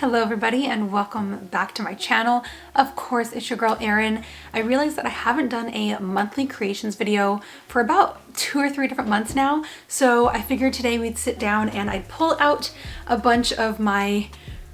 Hello everybody and welcome back to my channel. Of course, it's your girl Erin. I realized that I haven't done a monthly creations video for about 2 or 3 different months now. So I figured today we'd sit down and I'd pull out a bunch of my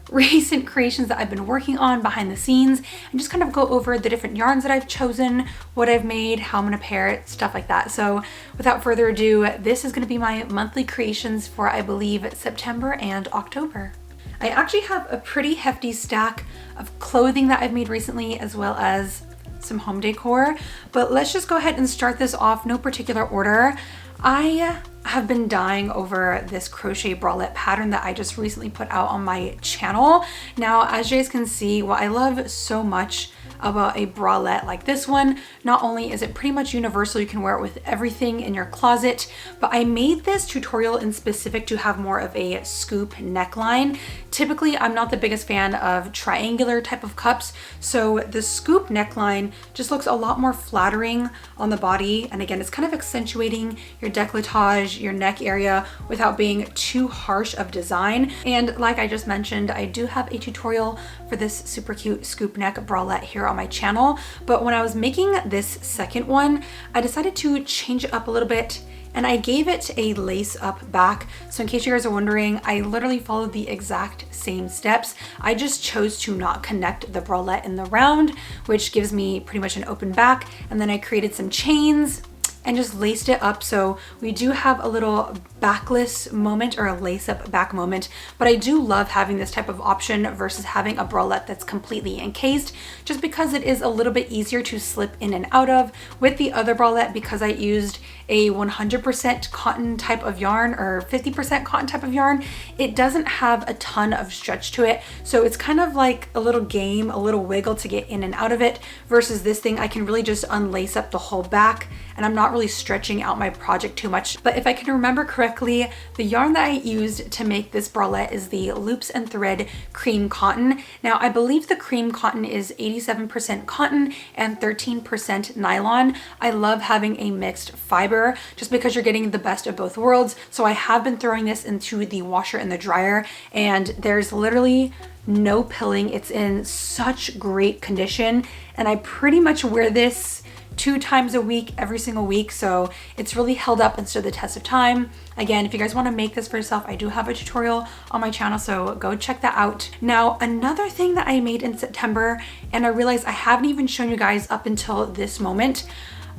recent creations that I've been working on behind the scenes and just kind of go over the different yarns that I've chosen, what I've made, how I'm gonna pair it, stuff like that. So without further ado, this is gonna be my monthly creations for, I believe, September and October. I actually have a pretty hefty stack of clothing that I've made recently, as well as some home decor, but let's just go ahead and start this off, no particular order. I have been dying over this crochet bralette pattern that I just recently put out on my channel. Now, as you guys can see, what I love so much about a bralette like this one, not only is it pretty much universal, you can wear it with everything in your closet, but I made this tutorial in specific to have more of a scoop neckline. Typically, I'm not the biggest fan of triangular type of cups, so the scoop neckline just looks a lot more flattering on the body, and again, it's kind of accentuating your décolletage, your neck area without being too harsh of design. And like I just mentioned, I do have a tutorial for this super cute scoop neck bralette here on my channel, but when I was making this second one, I decided to change it up a little bit and I gave it a lace up back. So in case you guys are wondering, I literally followed the exact same steps. I just chose to not connect the bralette in the round, which gives me pretty much an open back, and then I created some chains and just laced it up. So we do have a little backless moment, or a lace up back moment, but I do love having this type of option versus having a bralette that's completely encased, just because it is a little bit easier to slip in and out of. With the other bralette, because I used a 100% cotton type of yarn or 50% cotton type of yarn, it doesn't have a ton of stretch to it. So it's kind of like a little game, a little wiggle to get in and out of it, versus this thing, I can really just unlace up the whole back and I'm not really stretching out my project too much. But if I can remember correctly, the yarn that I used to make this bralette is the Loops and Thread Cream Cotton. Now, I believe the cream cotton is 87% cotton and 13% nylon. I love having a mixed fiber just because you're getting the best of both worlds. So I have been throwing this into the washer and the dryer, and there's literally no pilling. It's in such great condition, and I pretty much wear this 2 times a week, every single week. So it's really held up and stood the test of time. Again, if you guys want to make this for yourself, I do have a tutorial on my channel, so go check that out. Now, another thing that I made in September, and I realized I haven't even shown you guys up until this moment.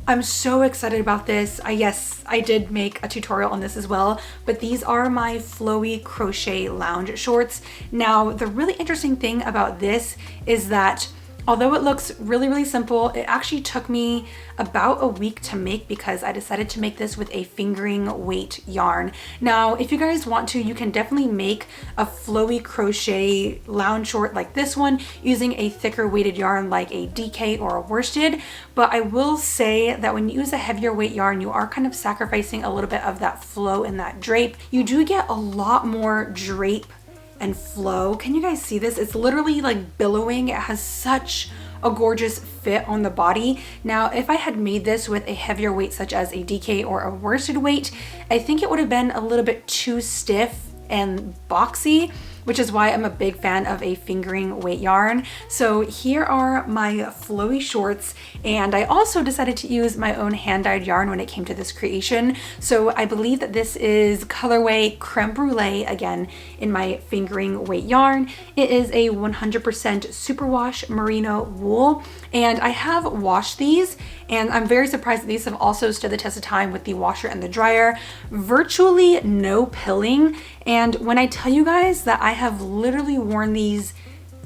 I'm so excited about this. Yes, I did make a tutorial on this as well, but these are my flowy crochet lounge shorts. Now, the really interesting thing about this is that although it looks really simple, it actually took me about a week to make because I decided to make this with a fingering weight yarn. Now, if you guys want to, you can definitely make a flowy crochet lounge short like this one using a thicker weighted yarn like a DK or a worsted. But I will say that when you use a heavier weight yarn, you are kind of sacrificing a little bit of that flow and that drape. You do get a lot more drape and flow. Can you guys see this? It's literally like billowing. It has such a gorgeous fit on the body. Now, if I had made this with a heavier weight such as a DK or a worsted weight, I think it would have been a little bit too stiff and boxy, which is why I'm a big fan of a fingering weight yarn. So here are my flowy shorts, and I also decided to use my own hand-dyed yarn when it came to this creation. So I believe that this is colorway Creme Brulee, again, in my fingering weight yarn. It is a 100% superwash merino wool, and I have washed these, and I'm very surprised that these have also stood the test of time with the washer and the dryer. Virtually no pilling, and when I tell you guys that I have literally worn these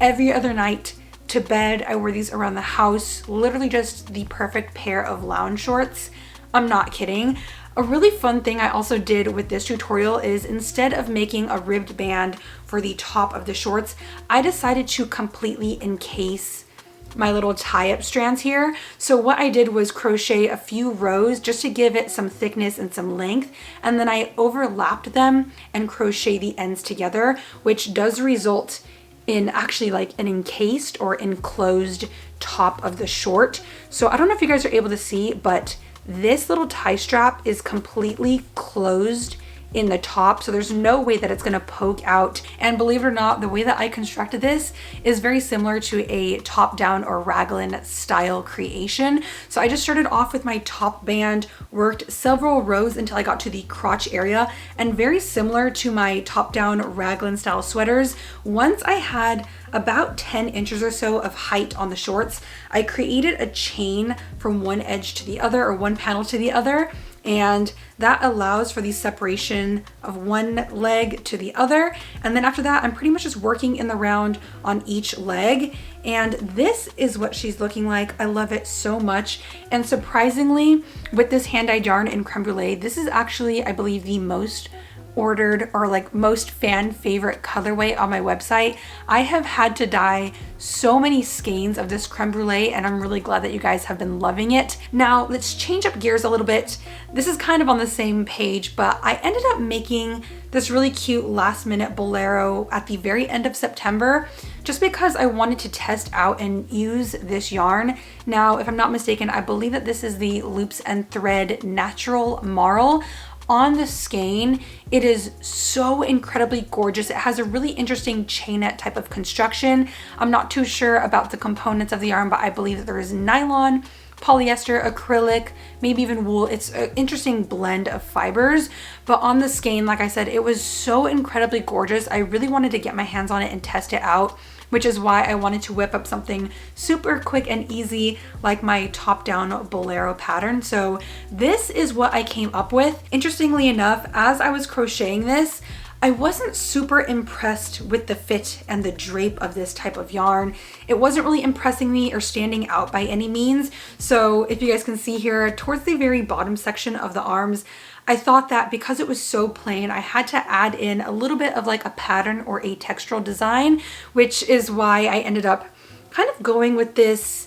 every other night to bed, I wear these around the house, literally just the perfect pair of lounge shorts, I'm not kidding. A really fun thing I also did with this tutorial is, instead of making a ribbed band for the top of the shorts, I decided to completely encase my little tie-up strands here. So what I did was crochet a few rows just to give it some thickness and some length, and then I overlapped them and crochet the ends together, which does result in actually like an encased or enclosed top of the short. So I don't know if you guys are able to see, but this little tie strap is completely closed in the top, so there's no way that it's gonna poke out. And believe it or not, the way that I constructed this is very similar to a top down or raglan style creation. So I just started off with my top band, worked several rows until I got to the crotch area, and very similar to my top down raglan style sweaters, once I had about 10 inches or so of height on the shorts, I created a chain from one edge to the other, or one panel to the other, and that allows for the separation of one leg to the other. And then after that, I'm pretty much just working in the round on each leg. And this is what she's looking like. I love it so much. And surprisingly, with this hand-dyed yarn in Creme Brulee, this is actually, I believe, the most ordered or like most fan favorite colorway on my website. I have had to dye so many skeins of this Creme Brulee, and I'm really glad that you guys have been loving it. Now let's change up gears a little bit. This is kind of on the same page, but I ended up making this really cute last minute bolero at the very end of September, just because I wanted to test out and use this yarn. Now, if I'm not mistaken, I believe that this is the Loops and Thread Natural Marl. On the skein, it is so incredibly gorgeous. It has a really interesting chainette type of construction. I'm not too sure about the components of the yarn, but I believe that there is nylon, polyester, acrylic, maybe even wool. It's an interesting blend of fibers, but on the skein, like I said, it was so incredibly gorgeous. I really wanted to get my hands on it and test it out, which is why I wanted to whip up something super quick and easy like my top down bolero pattern. So this is what I came up with. Interestingly enough, as I was crocheting this, I wasn't super impressed with the fit and the drape of this type of yarn. It wasn't really impressing me or standing out by any means. So if you guys can see here, towards the very bottom section of the arms, I thought that because it was so plain, I had to add in a little bit of like a pattern or a textural design, which is why I ended up kind of going with this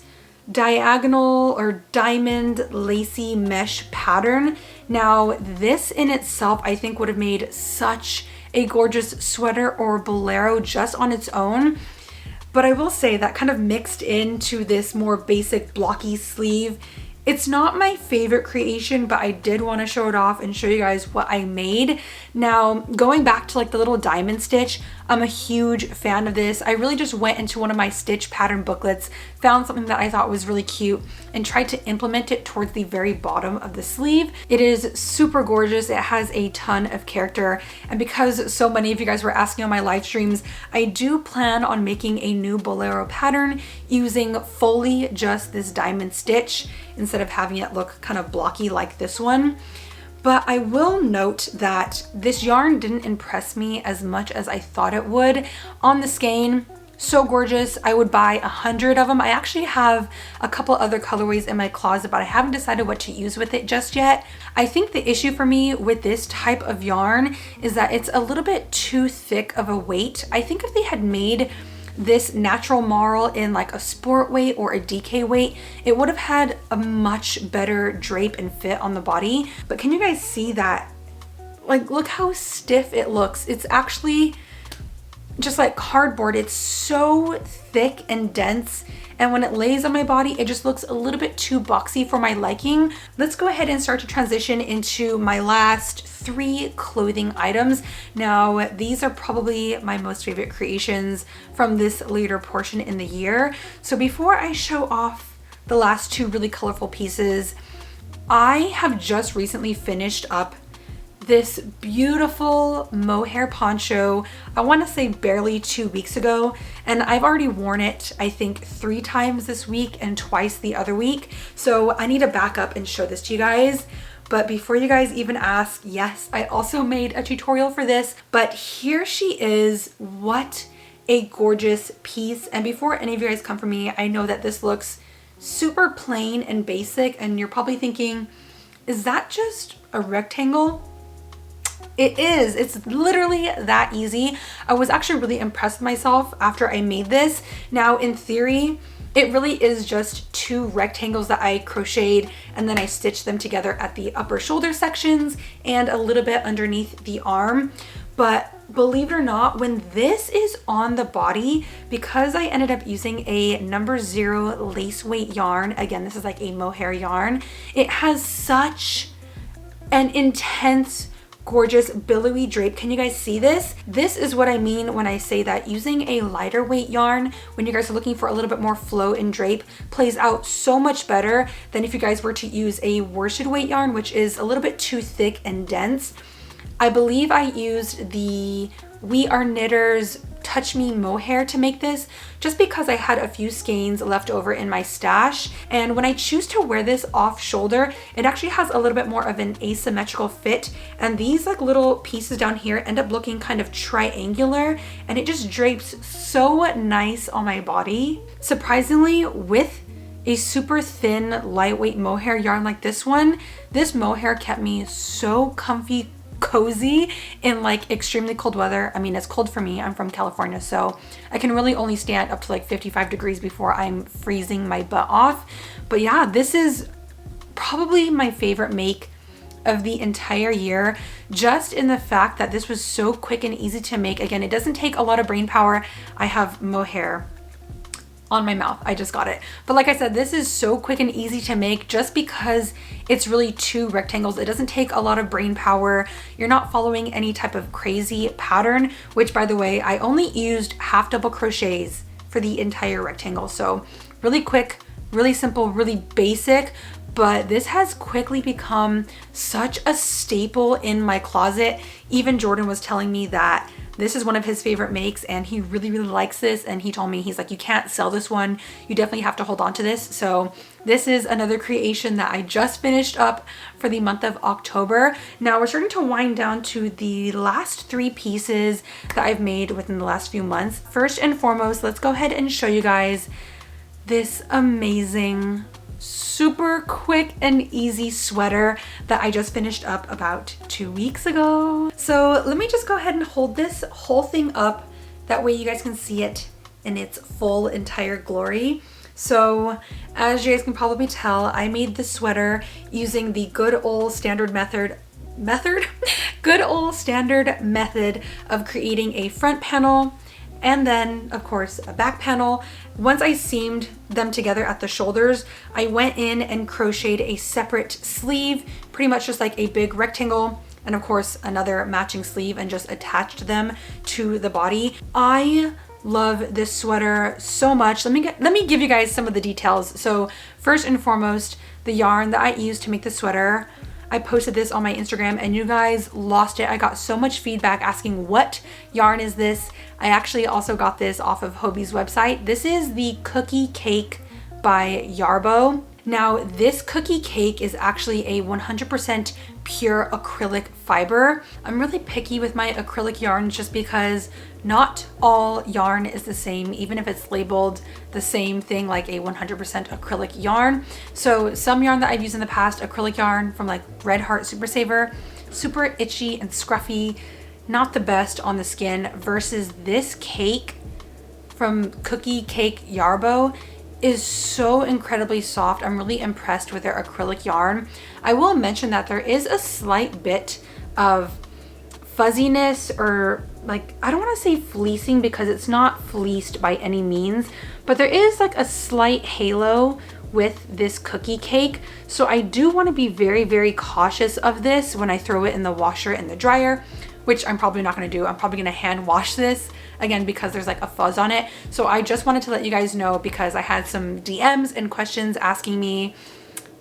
diagonal or diamond lacy mesh pattern. Now, this in itself, I think would have made such a gorgeous sweater or bolero just on its own. But I will say that kind of mixed into this more basic blocky sleeve, it's not my favorite creation, but I did want to show it off and show you guys what I made. Now, going back to like the little diamond stitch, I'm a huge fan of this. I really just went into one of my stitch pattern booklets, found something that I thought was really cute, and tried to implement it towards the very bottom of the sleeve. It is super gorgeous. It has a ton of character. And because so many of you guys were asking on my live streams, I do plan on making a new bolero pattern using fully just this diamond stitch instead of having it look kind of blocky like this one. But I will note that this yarn didn't impress me as much as I thought it would. On the skein, so gorgeous. I would buy 100 of them. I actually have a couple other colorways in my closet, but I haven't decided what to use with it just yet. I think the issue for me with this type of yarn is that it's a little bit too thick of a weight. I think if they had made this natural marl in like a sport weight or a DK weight, it would have had a much better drape and fit on the body. But can you guys see that? Like, look how stiff it looks. It's actually just like cardboard. It's so thick and dense, and when it lays on my body, it just looks a little bit too boxy for my liking. Let's go ahead and start to transition into my last 3 clothing items. Now, these are probably my most favorite creations from this later portion in the year. So before I show off the last 2 really colorful pieces, I have just recently finished up this beautiful mohair poncho. I want to say barely 2 weeks ago, and I've already worn it I think 3 times this week and twice the other week. So I need to back up and show this to you guys. But before you guys even ask, yes, I also made a tutorial for this, but here she is. What a gorgeous piece. And before any of you guys come for me, I know that this looks super plain and basic, and you're probably thinking, is that just a rectangle? It is. It's literally that easy. I was actually really impressed with myself after I made this. Now, in theory, it really is just 2 rectangles that I crocheted, and then I stitched them together at the upper shoulder sections and a little bit underneath the arm. But believe it or not, when this is on the body, because I ended up using a No. 0 lace weight yarn, again, this is like a mohair yarn, it has such an intense gorgeous billowy drape. Can you guys see this? This is what I mean when I say that using a lighter weight yarn when you guys are looking for a little bit more flow and drape plays out so much better than if you guys were to use a worsted weight yarn, which is a little bit too thick and dense. I believe I used the We Are Knitters Touch Me Mohair to make this, just because I had a few skeins left over in my stash. And when I choose to wear this off shoulder, it actually has a little bit more of an asymmetrical fit. And these like little pieces down here end up looking kind of triangular, and it just drapes so nice on my body. Surprisingly, with a super thin, lightweight mohair yarn like this one, this mohair kept me so comfy, cozy in like extremely cold weather. I mean, it's cold for me. I'm from California, so I can really only stand up to like 55 degrees before I'm freezing my butt off. But yeah, this is probably my favorite make of the entire year, just in the fact that this was so quick and easy to make. Again, it doesn't take a lot of brain power. I have mohair on my mouth. I just got it. But like I said, this is so quick and easy to make just because it's really two rectangles. It doesn't take a lot of brain power. You're not following any type of crazy pattern, which by the way, I only used half double crochets for the entire rectangle. So really quick, really simple, really basic, but this has quickly become such a staple in my closet. Even Jordan was telling me that this is one of his favorite makes and he really, really likes this. And he told me, he's like, you can't sell this one. You definitely have to hold on to this. So this is another creation that I just finished up for the month of October. Now we're starting to wind down to the last 3 pieces that I've made within the last few months. First and foremost, let's go ahead and show you guys this amazing, super quick and easy sweater that I just finished up about 2 weeks ago. So let me just go ahead and hold this whole thing up. That way you guys can see it in its full entire glory. So as you guys can probably tell, I made the sweater using the good old standard method of creating a front panel and then of course a back panel. Once I seamed them together at the shoulders, I went in and crocheted a separate sleeve, pretty much just like a big rectangle, and of course another matching sleeve, and just attached them to the body. I love this sweater so much. Let me give you guys some of the details. So first and foremost, the yarn that I used to make the sweater, I posted this on my Instagram and you guys lost it. I got so much feedback asking what yarn is this. I actually also got this off of Hobie's website. This is the Cookie Cake by Yarbo. Now this cookie cake is actually a 100% pure acrylic fiber. I'm really picky with my acrylic yarns just because not all yarn is the same, even if it's labeled the same thing like a 100% acrylic yarn. So some yarn that I've used in the past, acrylic yarn from like Red Heart Super Saver, super itchy and scruffy, not the best on the skin, versus this cake from Cookie Cake Yarbo is so incredibly soft. I'm really impressed with their acrylic yarn. I will mention that there is a slight bit of fuzziness, or like, I don't want to say fleecing because it's not fleeced by any means, but there is like a slight halo with this cookie cake. So I do want to be very, very cautious of this when I throw it in the washer and the dryer, which I'm probably not going to do. I'm probably going to hand wash this again because there's like a fuzz on it. So I just wanted to let you guys know because I had some DMs and questions asking me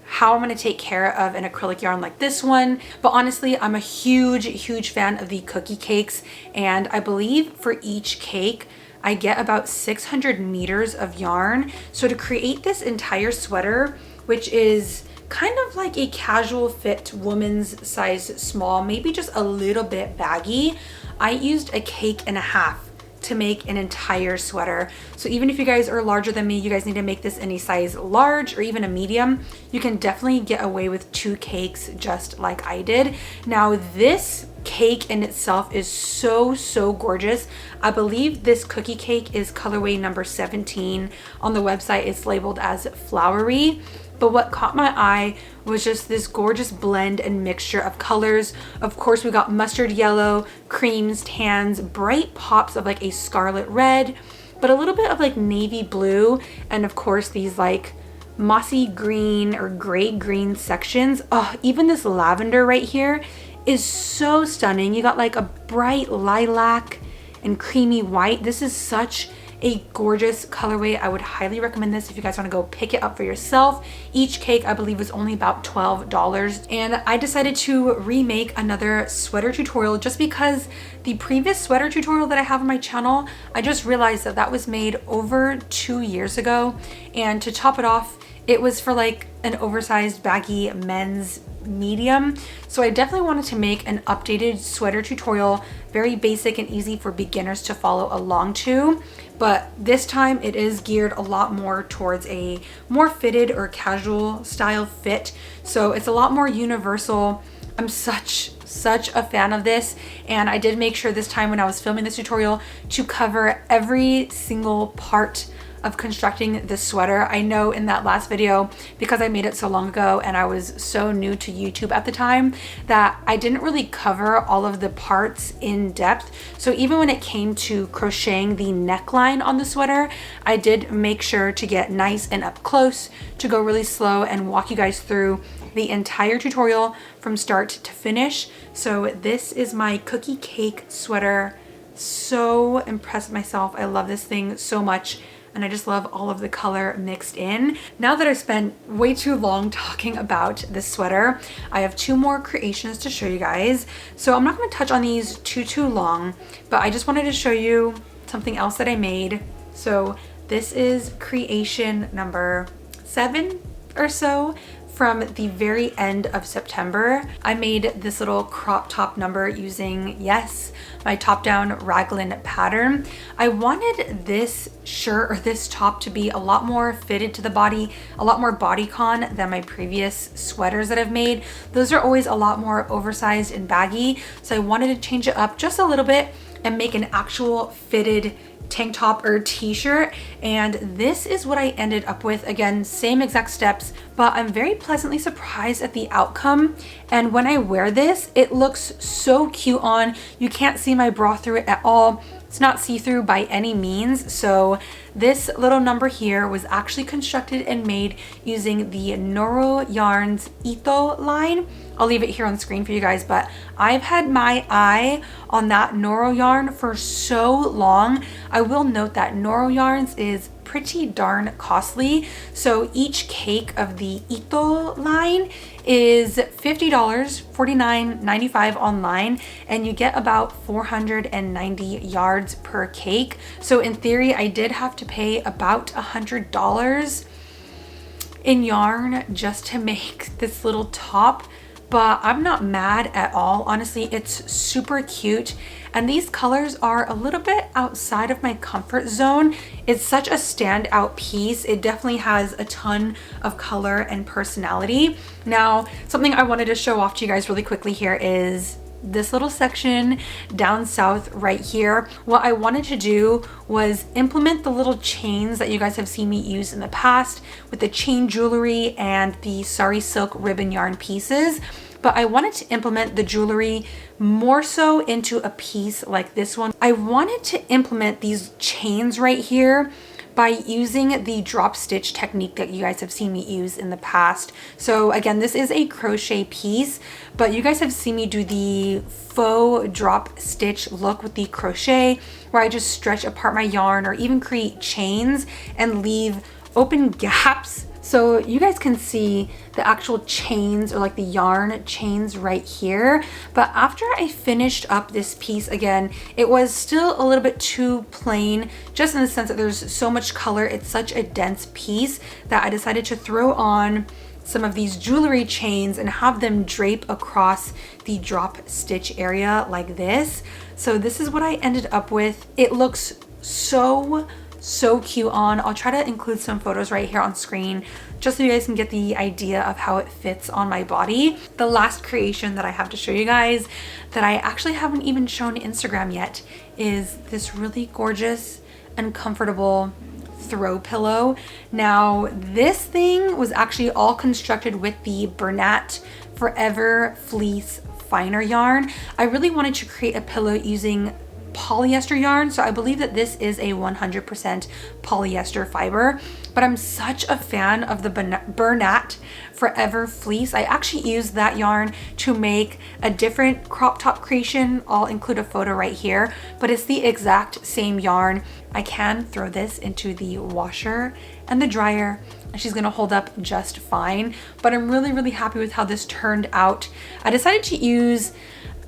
how I'm going to take care of an acrylic yarn like this one. But honestly, I'm a huge fan of the cookie cakes, and I believe for each cake I get about 600 meters of yarn. So to create this entire sweater, which is kind of like a casual fit woman's size small, maybe just a little bit baggy, I used a cake and a half to make an entire sweater. So even if you guys are larger than me, you guys need to make this in a size large or even a medium, you can definitely get away with 2 cakes just like I did. Now this cake in itself is so gorgeous. I believe this cookie cake is colorway number 17. On the website it's labeled as flowery. But what caught my eye was just this gorgeous blend and mixture of colors. Of course, we got mustard yellow, creams, tans, bright pops of like a scarlet red, but a little bit of like navy blue, and of course these like mossy green or gray green sections. Oh, even this lavender right here is so stunning. You got like a bright lilac and creamy white. This is such a gorgeous colorway. I would highly recommend this if you guys want to go pick it up for yourself. Each cake I believe was only about $12, and I decided to remake another sweater tutorial just because the previous sweater tutorial that I have on my channel, I just realized that that was made over 2 years ago, and to top it off, it was for like an oversized baggy men's medium. So I definitely wanted to make an updated sweater tutorial, very basic and easy for beginners to follow along to. But this time it is geared a lot more towards a more fitted or casual style fit. So it's a lot more universal. I'm such a fan of this, and I did make sure this time when I was filming this tutorial to cover every single part of constructing this sweater. I know in that last video, because I made it so long ago and I was so new to YouTube at the time, that I didn't really cover all of the parts in depth. So even when it came to crocheting the neckline on the sweater, I did make sure to get nice and up close, to go really slow and walk you guys through the entire tutorial from start to finish. So this is my cookie cake sweater. So impressed with myself. I love this thing so much, and I just love all of the color mixed in. Now that I've spent way too long talking about this sweater, I have 2 more creations to show you guys. So I'm not gonna touch on these too long, but I just wanted to show you something else that I made. So this is creation number 7 or so. From the very end of September, I made this little crop top number using, yes, my top down raglan pattern. I wanted this shirt or this top to be a lot more fitted to the body, a lot more bodycon than my previous sweaters that I've made. Those are always a lot more oversized and baggy. So I wanted to change it up just a little bit and make an actual fitted tank top or t-shirt, and this is what I ended up with. Again, same exact steps, but I'm very pleasantly surprised at the outcome. And when I wear this, it looks so cute on. You can't see my bra through it at all. It's not see-through by any means. So this little number here was actually constructed and made using the nov-jan's Ito line. I'll leave it here on screen for you guys, but I've had my eye on that nov-jan for so long. I will note that nov-jan's is pretty darn costly. So each cake of the Ito line is $50, $49.95 online, and you get about 490 yards per cake. So in theory, I did have to pay about $100 in yarn just to make this little top. But I'm not mad at all. Honestly, it's super cute. And these colors are a little bit outside of my comfort zone. It's such a standout piece. It definitely has a ton of color and personality. Now, something I wanted to show off to you guys really quickly here is this little section down south right here. What I wanted to do was implement the little chains that you guys have seen me use in the past with the chain jewelry and the sari silk ribbon yarn pieces. But I wanted to implement the jewelry more so into a piece like this one. I wanted to implement these chains right here by using the drop stitch technique that you guys have seen me use in the past. So again, this is a crochet piece, but you guys have seen me do the faux drop stitch look with the crochet, where I just stretch apart my yarn or even create chains and leave open gaps. So you guys can see the actual chains, or like the yarn chains right here. But after I finished up this piece, again, it was still a little bit too plain, just in the sense that there's so much color. It's such a dense piece that I decided to throw on some of these jewelry chains and have them drape across the drop stitch area like this. So this is what I ended up with. It looks so cute on. I'll try to include some photos right here on screen just so you guys can get the idea of how it fits on my body. The last creation that I have to show you guys that I actually haven't even shown Instagram yet is this really gorgeous and comfortable throw pillow. Now this thing was actually all constructed with the Bernat Forever Fleece finer yarn. I really wanted to create a pillow using polyester yarn. So I believe that this is a 100% polyester fiber, but I'm such a fan of the Bernat Forever Fleece. I actually used that yarn to make a different crop top creation. I'll include a photo right here, but it's the exact same yarn. I can throw this into the washer and the dryer, and she's gonna hold up just fine. But I'm really, really happy with how this turned out. I decided to use,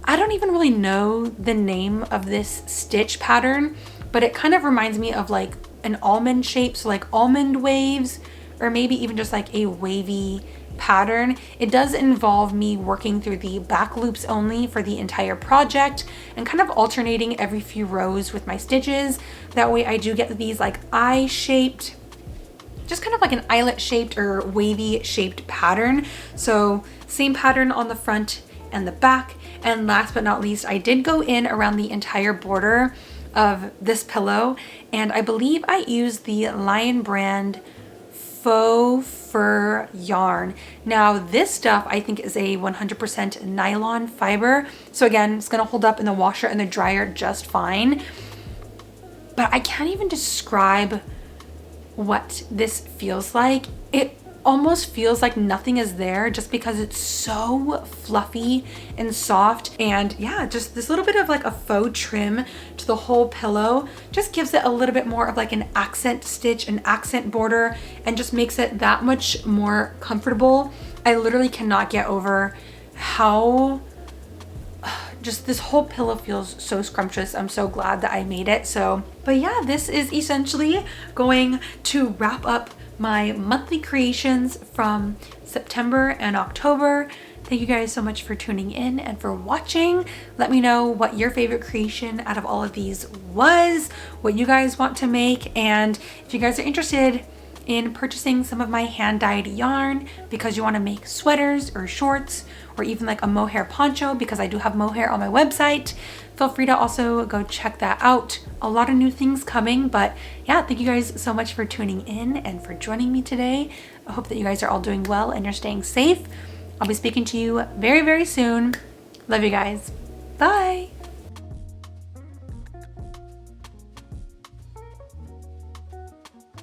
I don't even really know the name of this stitch pattern, but it kind of reminds me of like an almond shape, so like almond waves, or maybe even just like a wavy pattern. It does involve me working through the back loops only for the entire project and kind of alternating every few rows with my stitches. That way I do get these like eye shaped, just kind of like an eyelet shaped or wavy shaped pattern. So same pattern on the front and the back. And last but not least, I did go in around the entire border of this pillow, and I believe I used the Lion brand faux fur yarn. Now this stuff I think is a 100% nylon fiber. So again, it's gonna hold up in the washer and the dryer just fine. But I can't even describe what this feels like. It almost feels like nothing is there just because it's so fluffy and soft. And yeah, just this little bit of like a faux trim to the whole pillow just gives it a little bit more of like an accent stitch, an accent border, and just makes it that much more comfortable. I literally cannot get over how just this whole pillow feels so scrumptious. I'm so glad that I made it. So, but yeah, this is essentially going to wrap up my monthly creations from September and October. Thank you guys so much for tuning in and for watching. Let me know what your favorite creation out of all of these was, what you guys want to make, and if you guys are interested in purchasing some of my hand-dyed yarn because you want to make sweaters or shorts or even like a mohair poncho, because I do have mohair on my website, feel free to also go check that out. A lot of new things coming, but yeah, thank you guys so much for tuning in and for joining me today. I hope that you guys are all doing well and you're staying safe. I'll be speaking to you very, very soon. Love you guys. Bye.